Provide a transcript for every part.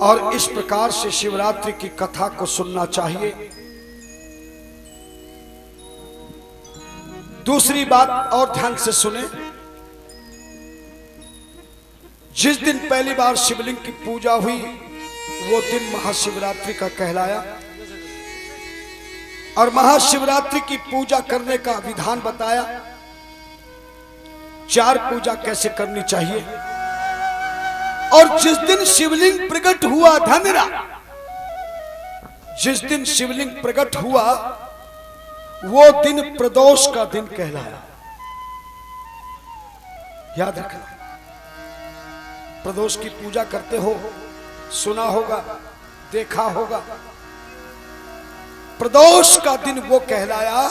और इस प्रकार से शिवरात्रि की कथा को सुनना चाहिए। दूसरी बात और ध्यान से सुने, जिस दिन पहली बार शिवलिंग की पूजा हुई वो दिन महाशिवरात्रि का कहलाया। और महाशिवरात्रि की पूजा करने का विधान बताया। 4 पूजा कैसे करनी चाहिए। और जिस दिन शिवलिंग प्रकट हुआ, धन्यरा, जिस दिन शिवलिंग प्रकट हुआ वो दिन प्रदोष का दिन कहलाया। याद रखना, प्रदोष की पूजा करते हो, सुना होगा, देखा होगा। प्रदोष का दिन वो कहलाया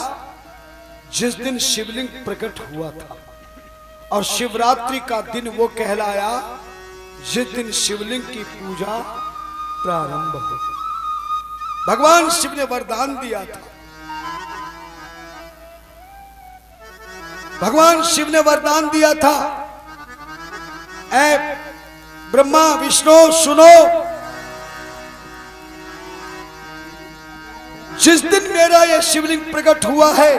जिस दिन शिवलिंग प्रकट हुआ था। और शिवरात्रि का दिन वो कहलाया जिस दिन शिवलिंग की पूजा प्रारंभ हो। भगवान शिव ने वरदान दिया था, भगवान शिव ने वरदान दिया था, ऐ ब्रह्मा विष्णु सुनो, जिस दिन मेरा यह शिवलिंग प्रकट हुआ है,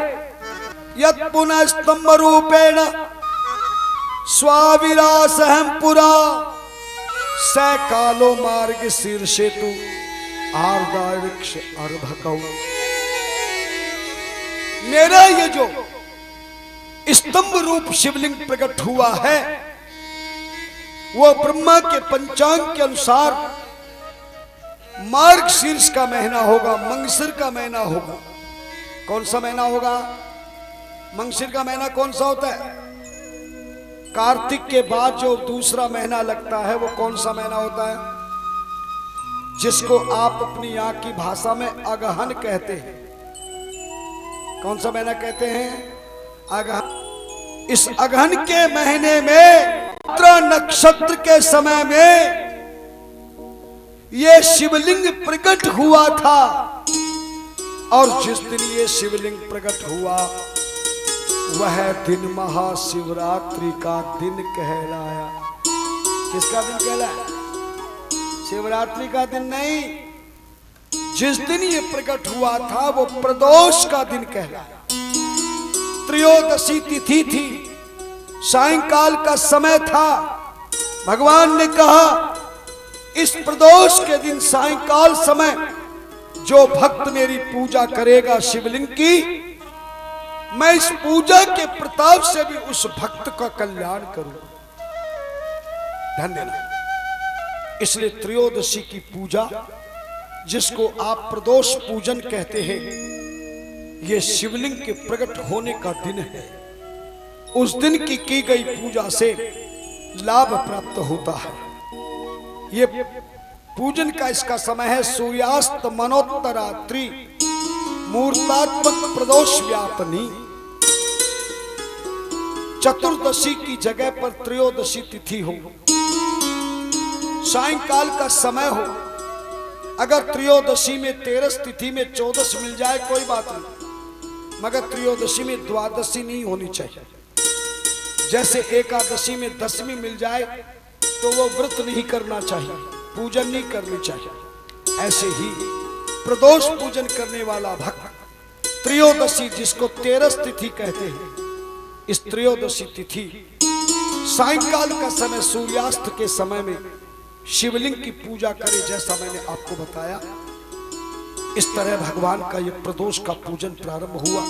यत् पुनः स्तंभ रूपेण स्वाविरासहम पुरा स कालो मार्ग शीर्षेतु आर्दावृक्ष अर्भकौ। मेरा ये जो स्तंभ रूप शिवलिंग प्रकट हुआ है वो ब्रह्मा के पंचांग के अनुसार मार्ग शीर्ष का महीना होगा, मंगसिर का महीना होगा। कौन सा महीना होगा? मंगसिर का महीना कौन सा होता है? कार्तिक के बाद जो दूसरा महीना लगता है वो कौन सा महीना होता है? जिसको आप अपनी यहाँ की भाषा में अगहन कहते हैं। कौन सा महीना कहते हैं? अगहन। इस अगहन के महीने में नक्षत्र के समय में ये शिवलिंग प्रकट हुआ था। और जिस दिन ये शिवलिंग प्रकट हुआ वह दिन महाशिवरात्रि का दिन कहलाया। किसका दिन कहलाया? शिवरात्रि का दिन नहीं, जिस दिन ये प्रकट हुआ था वो प्रदोष का दिन कहलाया। त्रयोदशी तिथि थी, सायंकाल का समय था। भगवान ने कहा इस प्रदोष के दिन सायंकाल समय जो भक्त मेरी पूजा करेगा शिवलिंग की, मैं इस पूजा के प्रताप से भी उस भक्त का कल्याण करूंगा। धन्यवाद। इसलिए त्रयोदशी की पूजा, जिसको आप प्रदोष पूजन कहते हैं, यह शिवलिंग के प्रकट होने का दिन है। उस दिन की गई पूजा से लाभ प्राप्त होता है। ये पूजन का इसका समय है सूर्यास्त मनोत्तरात्रि मूर्तात्मक प्रदोष व्यापनी। चतुर्दशी की जगह पर त्रयोदशी तिथि हो, सायंकाल का समय हो। अगर त्रयोदशी में 13 तिथि में 14 मिल जाए कोई बात नहीं, मगर त्रयोदशी में द्वादशी नहीं होनी चाहिए। जैसे एकादशी में 10वीं मिल जाए तो वो व्रत नहीं करना चाहिए, पूजन नहीं करनी चाहिए। ऐसे ही प्रदोष पूजन करने वाला भक्त त्रयोदशी, जिसको 13 तिथि कहते हैं, इस त्रयोदशी तिथि सायंकाल का समय सूर्यास्त के समय में शिवलिंग की पूजा करे, जैसा मैंने आपको बताया। इस तरह भगवान का यह प्रदोष का पूजन प्रारंभ हुआ।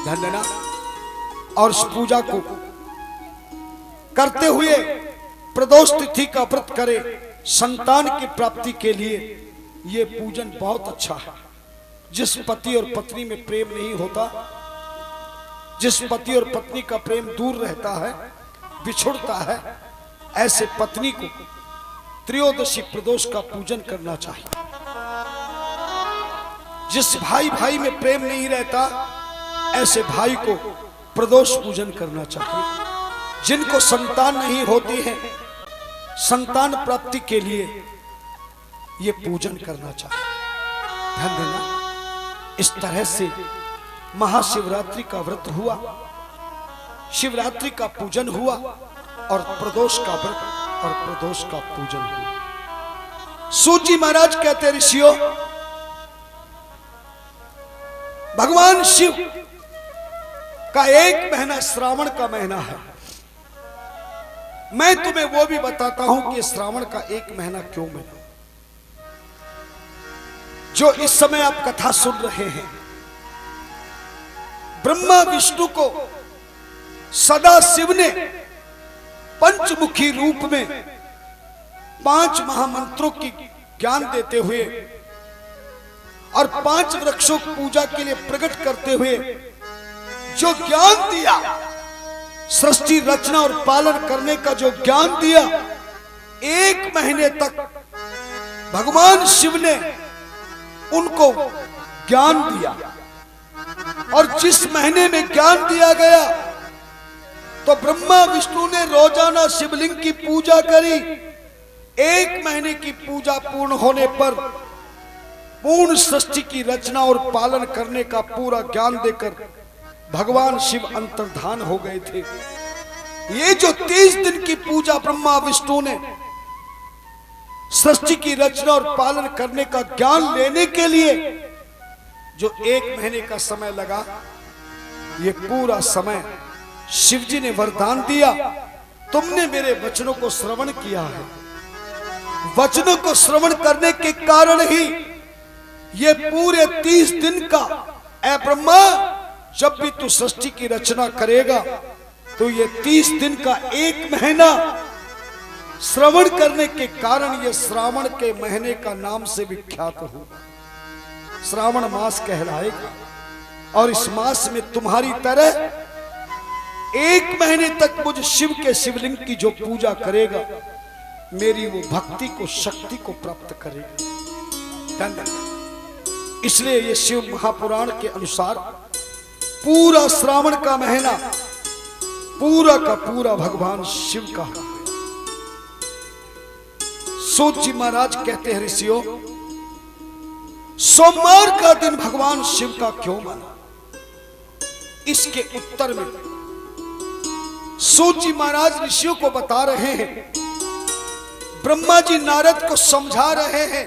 धन्यवाद। और इस पूजा को करते हुए प्रदोष तिथि का व्रत करे, संतान की प्राप्ति के लिए यह पूजन बहुत अच्छा है। जिस पति और पत्नी में प्रेम नहीं होता, जिस पति और पत्नी का प्रेम दूर रहता है, बिछुड़ता है, ऐसे पत्नी को त्रयोदशी प्रदोष का पूजन करना चाहिए। जिस भाई भाई में प्रेम नहीं रहता, ऐसे भाई को प्रदोष पूजन करना चाहिए। जिनको संतान नहीं होती है, संतान प्राप्ति के लिए ये पूजन करना चाहिए। धन्यवाद। इस तरह से महाशिवरात्रि का व्रत हुआ, शिवरात्रि का पूजन हुआ और प्रदोष का व्रत और प्रदोष का पूजन हुआ। सूत जी महाराज कहते ऋषियों, भगवान शिव का एक महीना श्रावण का महीना है। मैं तुम्हें वो भी बताता हूं कि श्रावण का एक महीना क्यों मिला। जो इस समय आप कथा सुन रहे हैं, ब्रह्मा विष्णु को सदा शिव ने पंचमुखी रूप में 5 महामंत्रों की ज्ञान देते हुए और 5 वृक्षों की पूजा के लिए प्रकट करते हुए जो ज्ञान दिया, सृष्टि रचना और पालन करने का जो ज्ञान दिया, 1 महीने तक भगवान शिव ने उनको ज्ञान दिया। और जिस महीने में ज्ञान दिया गया तो ब्रह्मा विष्णु ने रोजाना शिवलिंग की पूजा करी। 1 महीने की पूजा पूर्ण होने पर पूर्ण सृष्टि की रचना और पालन करने का पूरा ज्ञान देकर भगवान शिव अंतर्धान हो गए थे। ये जो 30 दिन की पूजा ब्रह्मा विष्णु ने सृष्टि की रचना और पालन करने का ज्ञान लेने के लिए जो 1 महीने का समय लगा, ये पूरा समय शिव जी ने वरदान दिया, तुमने मेरे वचनों को श्रवण किया है। वचनों को श्रवण करने के कारण ही ये पूरे 30 दिन का, ऐ ब्रह्मा जब भी तू सृष्टि की रचना करेगा तो ये 30 दिन का 1 महीना श्रवण करने के कारण ये श्रावण के महीने का नाम से विख्यात होगा। श्रावण मास कहलाएगा। और इस मास में तुम्हारी तरह 1 महीने तक मुझ शिव के शिवलिंग की जो पूजा करेगा, मेरी वो भक्ति को, शक्ति को प्राप्त करेगा। इसलिए ये शिव महापुराण के अनुसार पूरा श्रावण का महीना पूरा का पूरा भगवान शिव का है। सूत जी महाराज कहते हैं ऋषियों, सोमवार का दिन भगवान शिव का क्यों माना? इसके उत्तर में सूत जी महाराज ऋषियों को बता रहे हैं। ब्रह्मा जी नारद को समझा रहे हैं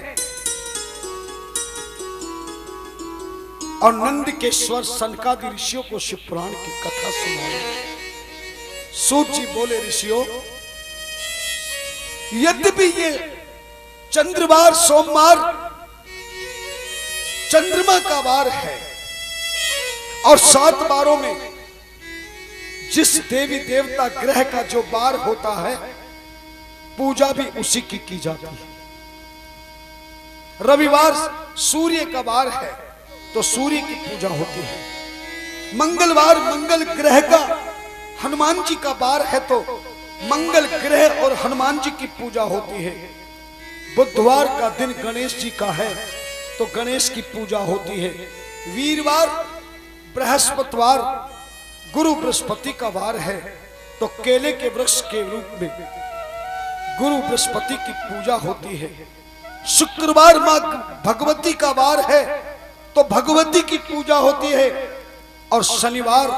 और नंदकेश्वर सनकादि ऋषियों को शिव पुराण की कथा सुना रहे हैं। सूत जी बोले, ऋषियों, यद्यपि ये चंद्रवार सोमवार चंद्रमा का वार है और 7 वारों में जिस देवी देवता ग्रह का जो वार होता है, पूजा भी उसी की जाती है। रविवार सूर्य का वार है तो सूर्य की पूजा होती है। मंगलवार मंगल ग्रह का हनुमान जी का वार है तो मंगल ग्रह और हनुमान जी की पूजा होती है। बुधवार का दिन गणेश जी का है तो गणेश की पूजा होती है। वीरवार बृहस्पतिवार गुरु बृहस्पति का वार है तो केले के वृक्ष के रूप में गुरु बृहस्पति की पूजा होती है। शुक्रवार मां भगवती का वार है तो भगवती की पूजा होती है। और शनिवार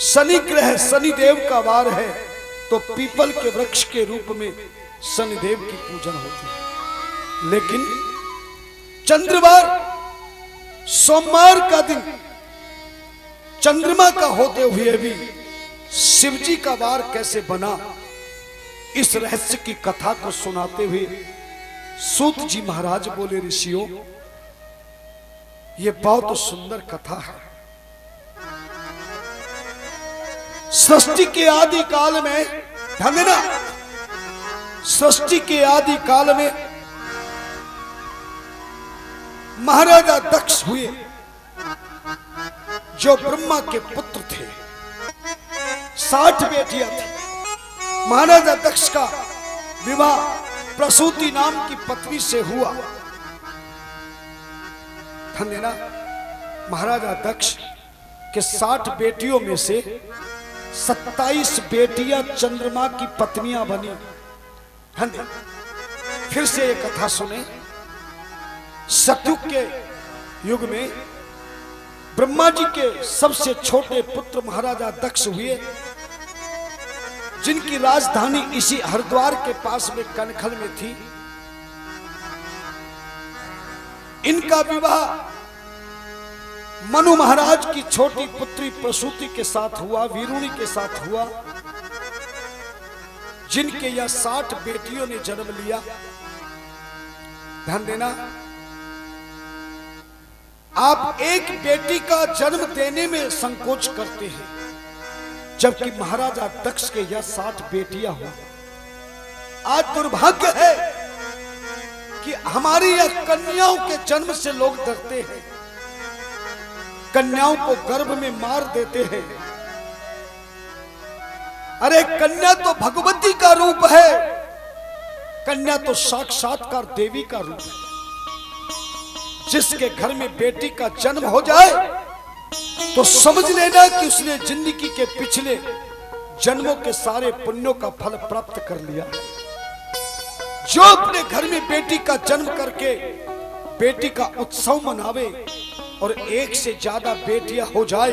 शनि ग्रह शनिदेव का वार है तो पीपल के वृक्ष के रूप में शनिदेव की पूजा होती है। लेकिन चंद्रवार सोमवार का दिन चंद्रमा का होते हुए भी शिवजी का वार कैसे बना, इस रहस्य की कथा को सुनाते हुए सूत जी महाराज बोले, ऋषियों, ये बहुत सुंदर कथा है। सृष्टि के आदि काल में, ध्यान देना, सृष्टि के आदि काल में महाराजा दक्ष हुए जो ब्रह्मा के पुत्र थे। 60 बेटियां थी। महाराजा दक्ष का विवाह प्रसूति नाम की पत्नी से हुआ। ध्यान देना, महाराजा दक्ष के 60 बेटियों में से 27 बेटियां चंद्रमा की पत्नियां बनी। ध्यान देना, फिर से एक कथा सुने। सतयुग के युग में ब्रह्मा जी के सबसे छोटे पुत्र महाराजा दक्ष हुए, जिनकी राजधानी इसी हरिद्वार के पास में कनखल में थी। इनका विवाह मनु महाराज की छोटी पुत्री प्रसूति के साथ हुआ, वीरुणी के साथ हुआ, जिनके यह 60 बेटियों ने जन्म लिया। ध्यान देना, आप एक बेटी का जन्म देने में संकोच करते हैं, जबकि महाराजा दक्ष के यह 60 बेटियां हुआ। आज दुर्भाग्य है कि हमारी यह कन्याओं के जन्म से लोग डरते हैं, कन्याओं को गर्भ में मार देते हैं। अरे कन्या तो भगवती का रूप है, कन्या तो साक्षात्कार देवी का रूप है। जिसके घर में बेटी का जन्म हो जाए तो समझ लेना कि उसने जिंदगी के पिछले जन्मों के सारे पुण्यों का फल प्राप्त कर लिया। जो अपने घर में बेटी का जन्म करके बेटी का उत्सव मनावे और एक से ज्यादा बेटियां हो जाए,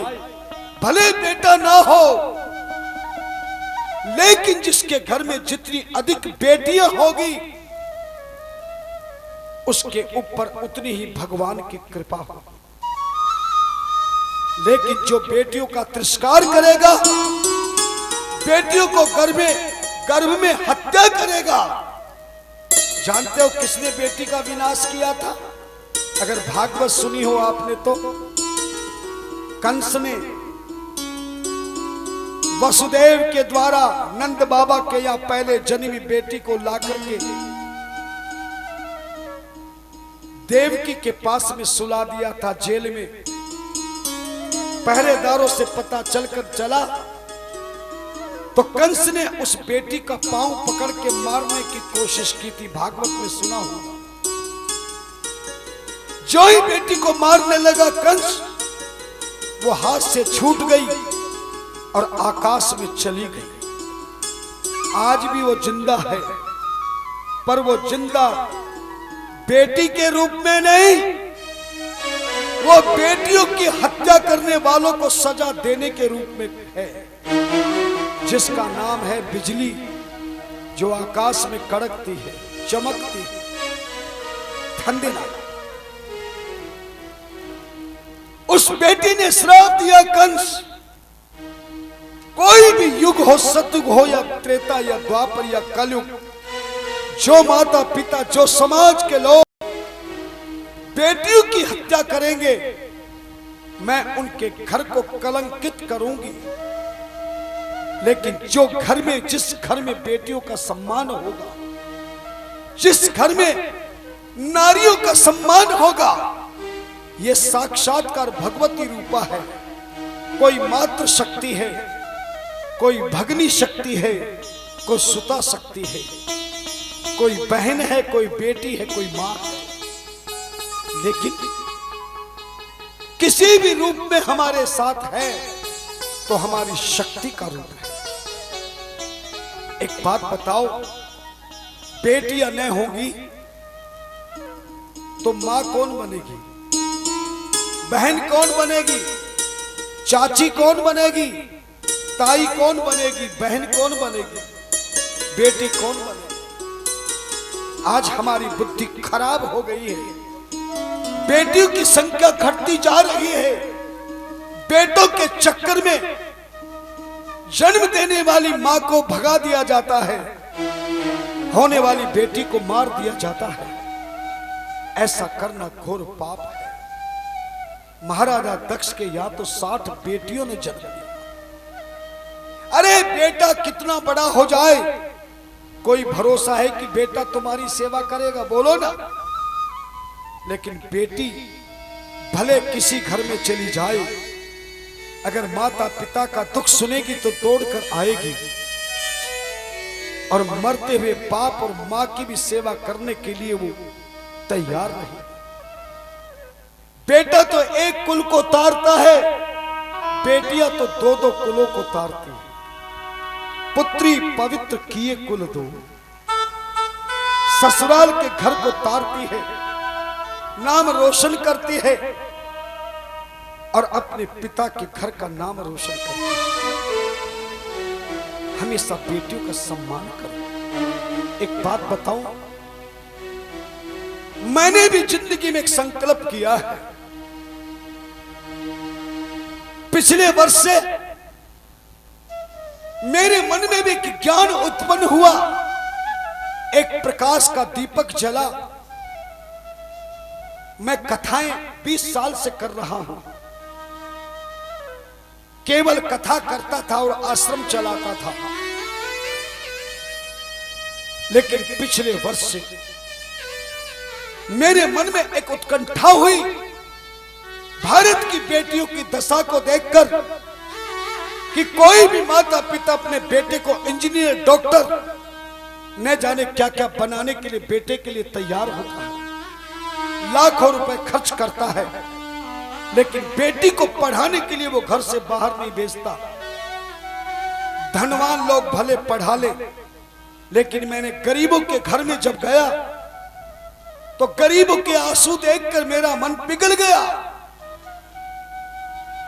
भले बेटा ना हो, लेकिन जिसके घर में जितनी अधिक बेटियां होगी उसके ऊपर उतनी ही भगवान की कृपा हो। लेकिन जो बेटियों का तिरस्कार करेगा, बेटियों को गर्भ में हत्या करेगा, जानते हो किसने बेटी का विनाश किया था? अगर भागवत सुनी हो आपने तो कंस ने वसुदेव के द्वारा नंद बाबा के या पहले जन्मी बेटी को लाकर के देवकी के पास में सुला दिया था जेल में। पहरेदारों से पता चलकर चला तो कंस ने उस बेटी का पांव पकड़ के मारने की कोशिश की थी, भागवत में सुना होगा। जो ही बेटी को मारने लगा कंस, वो हाथ से छूट गई और आकाश में चली गई। आज भी वो जिंदा है, पर वो जिंदा बेटी के रूप में नहीं, वो बेटियों की हत्या करने वालों को सजा देने के रूप में है, जिसका नाम है बिजली, जो आकाश में कड़कती है, चमकती है। ठंडना उस बेटी ने श्राप दिया कंस, कोई भी युग हो, सतयुग हो या त्रेता या द्वापर या कलयुग, जो माता पिता, जो समाज के लोग बेटियों की हत्या करेंगे, मैं उनके घर को कलंकित करूंगी। लेकिन जो घर में, जिस घर में बेटियों का सम्मान होगा, जिस घर में नारियों का सम्मान होगा, यह साक्षात्कार भगवती रूपा है। कोई मातृ शक्ति है, कोई भगनी शक्ति है, कोई सुता शक्ति है, कोई बहन है, कोई बेटी है, कोई मां है। लेकिन किसी भी रूप में हमारे साथ है तो हमारी शक्ति का रूप है। एक बात बताओ, बेटियां न होगी तो मां कौन बनेगी? बहन कौन बनेगी? चाची कौन बनेगी? ताई कौन बनेगी? बहन कौन बनेगी? बेटी कौन बनेगी? आज हमारी बुद्धि खराब हो गई है, बेटियों की संख्या घटती जा रही है। बेटों के चक्कर में जन्म देने वाली मां को भगा दिया जाता है, होने वाली बेटी को मार दिया जाता है। ऐसा करना घोर पाप है। महाराजा दक्ष के या तो 60 बेटियों ने जन्म लिया। अरे बेटा कितना बड़ा हो जाए, कोई भरोसा है कि बेटा तुम्हारी सेवा करेगा? बोलो ना। लेकिन बेटी भले किसी घर में चली जाए, अगर माता पिता का दुख सुनेगी तो दौड़कर आएगी, और मरते हुए बाप और मां की भी सेवा करने के लिए वो तैयार नहीं। बेटा तो एक कुल को तारता है, बेटियां तो 2-2 कुलों को तारती है। पुत्री पवित्र किए कुल दो, ससुराल के घर को तारती है, नाम रोशन करती है, और अपने पिता के घर का नाम रोशन करती है। हमेशा बेटियों का सम्मान करो। एक बात बताऊं, मैंने भी जिंदगी में एक संकल्प किया है। पिछले वर्ष से मेरे मन में भी एक ज्ञान उत्पन्न हुआ, एक प्रकाश का दीपक जला। मैं कथाएं 20 साल से कर रहा हूं, केवल कथा करता था और आश्रम चलाता था। लेकिन पिछले वर्ष से मेरे मन में एक उत्कंठा हुई, भारत की बेटियों की दशा को देखकर, कि कोई भी माता पिता अपने बेटे को इंजीनियर, डॉक्टर, न जाने क्या क्या बनाने के लिए बेटे के लिए तैयार होता है, लाखों रुपए खर्च करता है, लेकिन बेटी को पढ़ाने के लिए वो घर से बाहर नहीं भेजता। धनवान लोग भले पढ़ा ले, लेकिन मैंने गरीबों के घर में जब गया तो गरीबों के आंसू देखकर मेरा मन पिघल गया।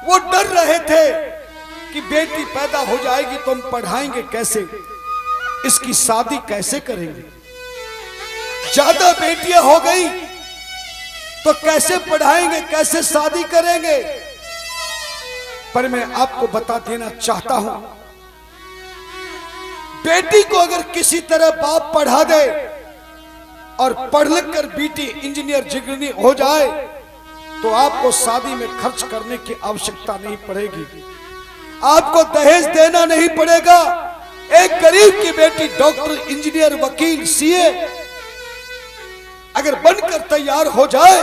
वो डर रहे थे कि बेटी पैदा हो जाएगी तो हम पढ़ाएंगे कैसे, इसकी शादी कैसे करेंगे, ज्यादा बेटियां हो गई तो कैसे पढ़ाएंगे, कैसे शादी करेंगे। पर मैं आपको बता देना चाहता हूं, बेटी को अगर किसी तरह बाप पढ़ा दे और पढ़ लिख कर बेटी इंजीनियर जिगरनी हो जाए तो आपको शादी में खर्च करने की आवश्यकता नहीं पड़ेगी, आपको दहेज देना नहीं पड़ेगा। एक गरीब की बेटी डॉक्टर, इंजीनियर, वकील, सीए अगर बनकर तैयार हो जाए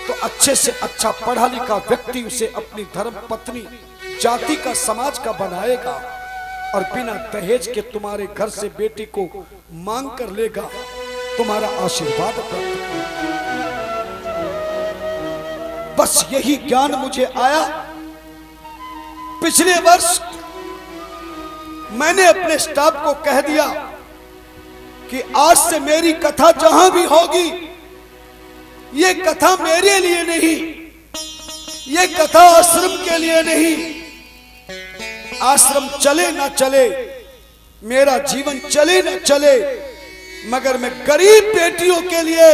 तो अच्छे से अच्छा पढ़ा लिखा व्यक्ति उसे अपनी धर्म पत्नी, जाति का, समाज का बनाएगा और बिना दहेज के तुम्हारे घर से बेटी को मांग कर लेगा, तुम्हारा आशीर्वाद प्राप्त करेगा। बस यही ज्ञान मुझे आया। पिछले वर्ष मैंने अपने स्टाफ को कह दिया कि आज से मेरी कथा जहां भी होगी, ये कथा मेरे लिए नहीं, ये कथा आश्रम के लिए नहीं। आश्रम चले ना चले, मेरा जीवन चले ना चले, मगर मैं गरीब बेटियों के लिए,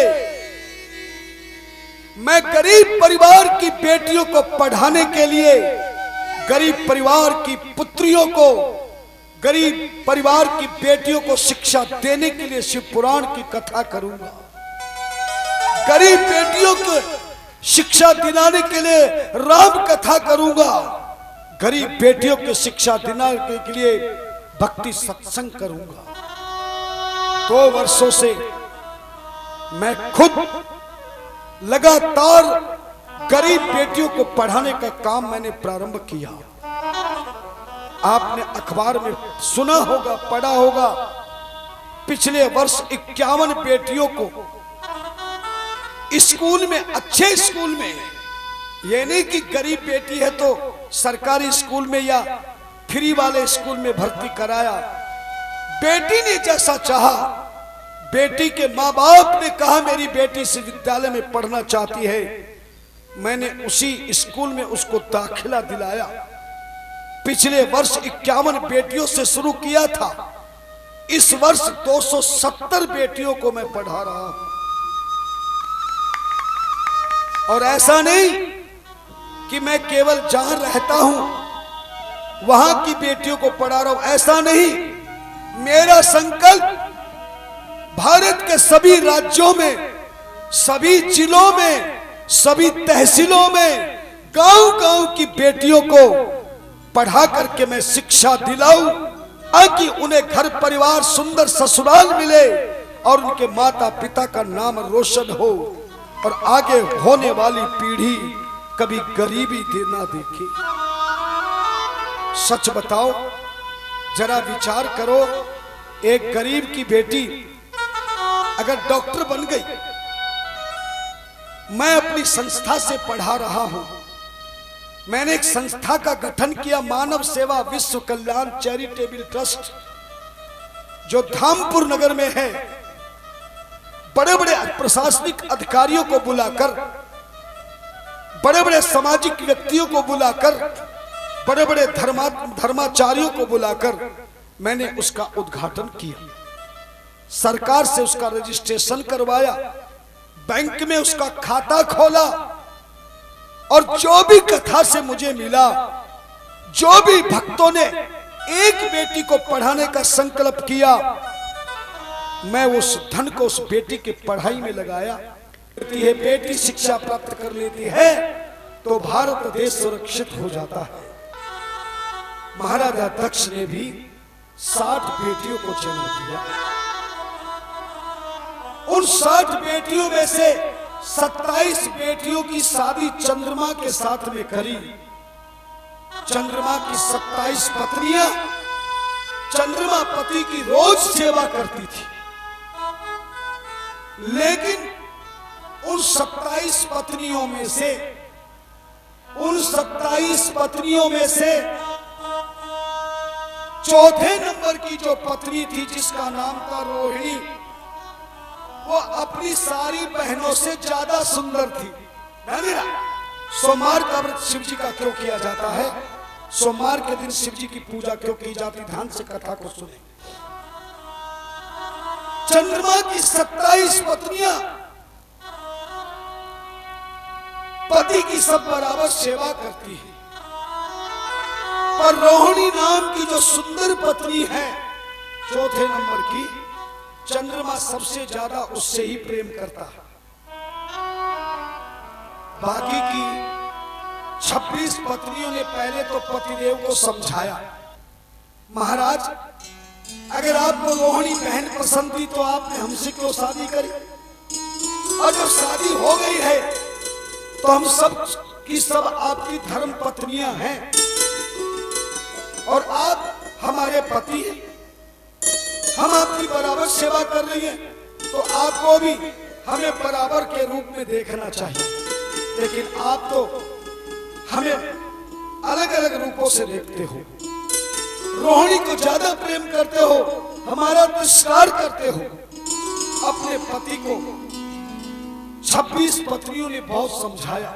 मैं गरीब परिवार की बेटियों को पढ़ाने के लिए, गरीब परिवार की पुत्रियों को, गरीब परिवार की बेटियों को शिक्षा देने के लिए शिव पुराण की कथा करूंगा। गरीब बेटियों को शिक्षा दिलाने के लिए राम कथा करूंगा। गरीब बेटियों को शिक्षा दिलाने के लिए भक्ति सत्संग करूंगा। 2 वर्षों से मैं खुद लगातार गरीब बेटियों को पढ़ाने का काम मैंने प्रारंभ किया। आपने अखबार में सुना होगा, पढ़ा होगा, पिछले वर्ष 51 बेटियों को स्कूल में, अच्छे स्कूल में, ये नहीं कि गरीब बेटी है तो सरकारी स्कूल में या फ्री वाले स्कूल में भर्ती कराया। बेटी ने जैसा चाहा, बेटी के माँ बाप ने कहा मेरी बेटी इस विद्यालय में पढ़ना चाहती है, मैंने उसी स्कूल में उसको दाखिला दिलाया। पिछले वर्ष 51 बेटियों से शुरू किया था, इस वर्ष 270 बेटियों को मैं पढ़ा रहा हूं। और ऐसा नहीं कि मैं केवल जहां रहता हूं वहां की बेटियों को पढ़ा रहा हूं, ऐसा नहीं। मेरा संकल्प भारत के सभी राज्यों में, सभी जिलों में, सभी तहसीलों में, गांव-गांव की बेटियों को पढ़ा करके मैं शिक्षा दिलाऊं, ताकि उन्हें घर परिवार, सुंदर ससुराल मिले और उनके माता पिता का नाम रोशन हो और आगे होने वाली पीढ़ी कभी गरीबी ना देखे। सच बताओ, जरा विचार करो, एक गरीब की बेटी अगर डॉक्टर बन गई, मैं अपनी संस्था से पढ़ा रहा हूं, मैंने एक संस्था का गठन किया, मानव सेवा विश्व कल्याण चैरिटेबल ट्रस्ट, जो धामपुर नगर में है। बड़े बड़े प्रशासनिक अधिकारियों को बुलाकर, बड़े बड़े सामाजिक व्यक्तियों को बुलाकर, बड़े बड़े धर्माचार्यों को बुलाकर मैंने उसका उद्घाटन किया, सरकार से उसका रजिस्ट्रेशन करवाया, बैंक में उसका खाता खोला और जो भी कथा से मुझे मिला, जो भी भक्तों ने एक बेटी को पढ़ाने का संकल्प किया, मैं उस धन को उस बेटी की पढ़ाई में लगाया। बेटी शिक्षा प्राप्त कर लेती है तो भारत देश सुरक्षित हो जाता है। महाराजा दक्ष ने भी 60 बेटियों को जन्म दिया। उन 60 बेटियों में से 27 बेटियों की शादी चंद्रमा के साथ में करी। चंद्रमा की 27 पत्नियां चंद्रमा पति की रोज सेवा करती थी, लेकिन उन 27 पत्नियों में से चौथे नंबर की जो पत्नी थी, जिसका नाम था रोहिणी, वो अपनी सारी बहनों से ज्यादा सुंदर थी। सोमवार का व्रत शिव जी का क्यों किया जाता है? सोमवार के दिन शिव जी की पूजा क्यों की जाती? ध्यान से कथा को सुने। चंद्रमा की 27 पत्नियां पति की सब बराबर सेवा करती है, पर रोहिणी नाम की जो सुंदर पत्नी है, चौथे नंबर की, चंद्रमा सबसे ज्यादा उससे ही प्रेम करता है। बाकी की 26 पत्नियों ने पहले तो पतिदेव को समझाया, महाराज अगर आपको रोहिणी बहन पसंद थी तो आपने हमसे क्यों शादी करी? और जब शादी हो गई है तो हम सब की सब आपकी धर्म पत्नियां हैं और आप हमारे पति हैं, हम आपकी बराबर सेवा कर रही हैं, तो आपको भी हमें बराबर के रूप में देखना चाहिए। लेकिन आप तो हमें अलग अलग रूपों से देखते हो, रोहिणी को ज्यादा प्रेम करते हो, हमारा तिरस्कार करते हो। अपने पति को 26 पत्नियों ने बहुत समझाया,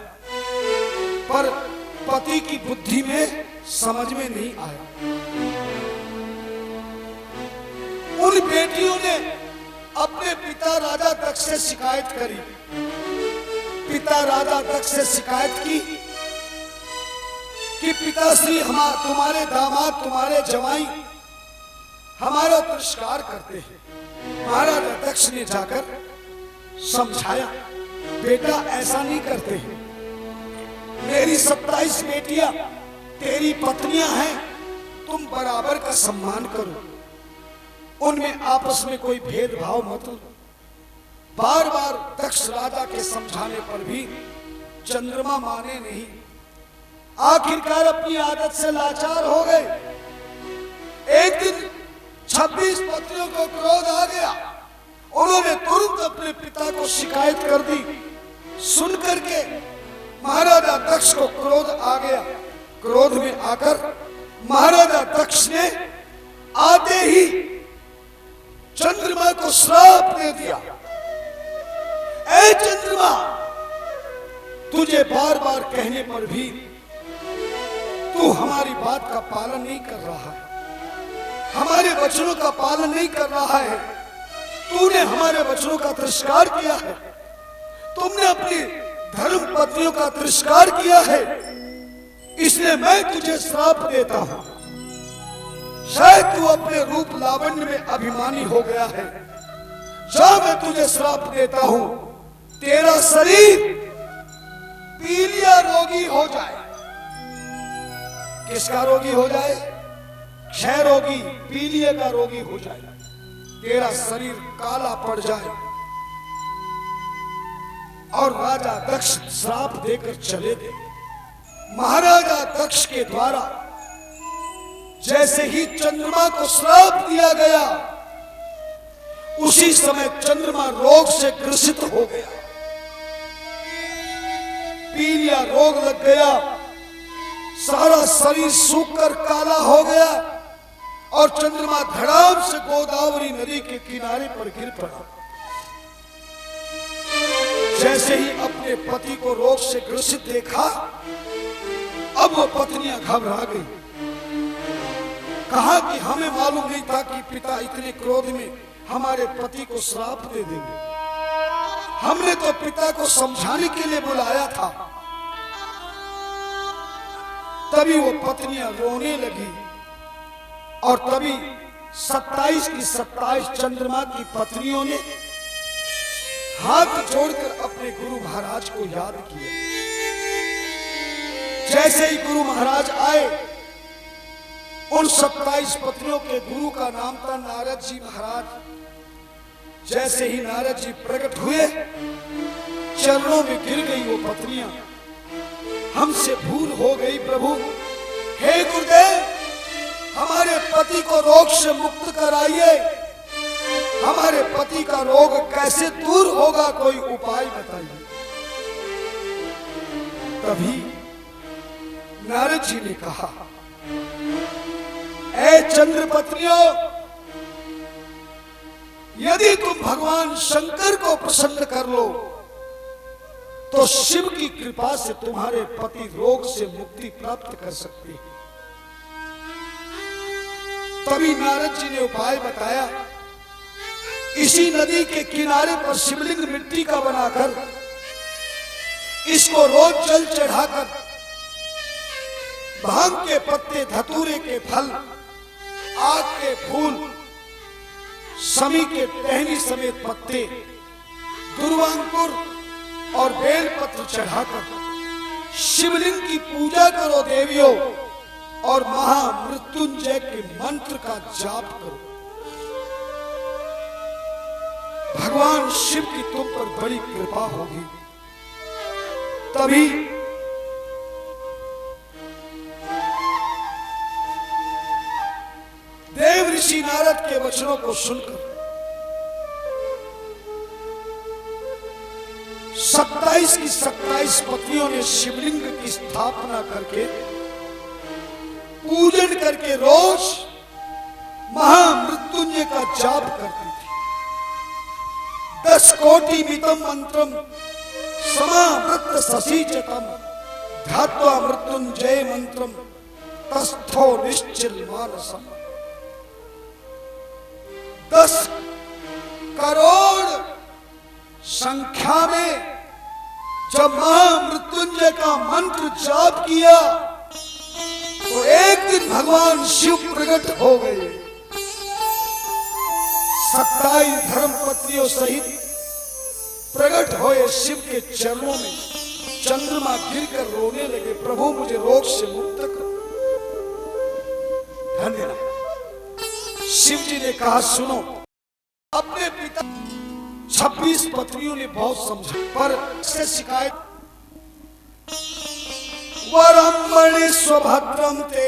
पर पति की बुद्धि में समझ में नहीं आया। उन बेटियों ने अपने पिता राजा दक्ष से शिकायत करी। पिता राजा दक्ष से शिकायत की कि पिताश्री, तुम्हारे दामाद, तुम्हारे जवाई हमारा तिरस्कार करते हैं। महाराजा दक्ष ने जाकर समझाया, बेटा ऐसा नहीं करते हैं, मेरी 27 बेटियां तेरी पत्नियां हैं, तुम बराबर का सम्मान करो, उनमें आपस में कोई भेदभाव मत लो। बार बार दक्ष राजा के समझाने पर भी चंद्रमा माने नहीं। आखिरकार अपनी आदत से लाचार हो गए। एक दिन 26 पत्नियों को क्रोध आ गया, उन्होंने तुरंत अपने पिता को शिकायत कर दी। सुन करके महाराजा दक्ष को क्रोध आ गया। क्रोध में आकर महाराजा दक्ष ने आते ही चंद्रमा को श्राप दे दिया, ऐ चंद्रमा, तुझे बार बार कहने पर भी तू हमारी बात का पालन नहीं कर रहा है, हमारे वचनों का पालन नहीं कर रहा है, तूने हमारे वचनों का तिरस्कार किया है, तुमने अपनी धर्म पत्नियों का तिरस्कार किया है, इसलिए मैं तुझे श्राप देता हूं। शायद तू अपने रूप लावण्य में अभिमानी हो गया है, जा मैं तुझे श्राप देता हूं, तेरा शरीर पीलिया रोगी हो जाए। किसका रोगी हो जाए? क्षय रोगी, पीलिया का रोगी हो जाए, तेरा शरीर काला पड़ जाए। और राजा दक्ष श्राप देकर चले गए। महाराजा दक्ष के द्वारा जैसे ही चंद्रमा को श्राप दिया गया, उसी समय चंद्रमा रोग से ग्रसित हो गया, पीलिया रोग लग गया, सारा शरीर सूखकर काला हो गया और चंद्रमा धड़ाम से गोदावरी नदी के किनारे पर गिर पड़ा। जैसे ही अपने पति को रोग से ग्रसित देखा, अब वो पत्नियां घबरा गई। कहा कि हमें मालूम नहीं था कि पिता इतने क्रोध में हमारे पति को श्राप दे देंगे, हमने तो पिता को समझाने के लिए बुलाया था। तभी वो पत्नियां रोने लगी और तभी 27 की 27 चंद्रमा की पत्नियों ने हाथ जोड़कर अपने गुरु महाराज को याद किया। जैसे ही गुरु महाराज आए, उन 27 पत्नियों के गुरु का नाम था नारद जी महाराज। जैसे ही नारद जी प्रकट हुए, चरणों में गिर गई वो पत्नियां, हमसे भूल हो गई प्रभु, हे गुरुदेव हमारे पति को रोग से मुक्त कराइए, हमारे पति का रोग कैसे दूर होगा, कोई उपाय बताइए। तभी नारद जी ने कहा, ऐ चंद्र पत्नियों, यदि तुम भगवान शंकर को प्रसन्न कर लो तो शिव की कृपा से तुम्हारे पति रोग से मुक्ति प्राप्त कर सकते हैं। तभी नारद जी ने उपाय बताया। इसी नदी के किनारे पर शिवलिंग मिट्टी का बनाकर इसको रोज जल चढ़ाकर भांग के पत्ते, धतूरे के फल, आग के फूल, समी के टहनी समेत पत्ते, दुर्वांकुर और बेलपत्र चढ़ाकर शिवलिंग की पूजा करो देवियों, और महामृत्युंजय के मंत्र का जाप करो। भगवान शिव की तुम पर बड़ी कृपा होगी। तभी देव ऋषि नारद के वचनों को सुनकर 27 की 27 पत्नियों ने शिवलिंग की स्थापना करके, पूजन करके रोज महामृत्युंजय का जाप करती थी। 10 कोटि मितम मंत्रम समावृत ससीचतम ध्यात्वा मृत्युंजय मंत्रम तस्थो निश्चिल मानसम। 10 करोड़ संख्या में जब महामृत्युंजय का मंत्र जाप किया तो एक दिन भगवान शिव प्रकट हो गए। 27 धर्मपत्नियों सहित प्रकट हुए शिव के चरणों में चंद्रमा गिरकर रोने लगे, प्रभु मुझे रोग से मुक्त कर। धन्यवाद। शिव जी ने कहा, सुनो, अपने पिता 26 पत्नियों ने बहुत समझा, पर से शिकायत, वरम मणि स्वभद्रम ते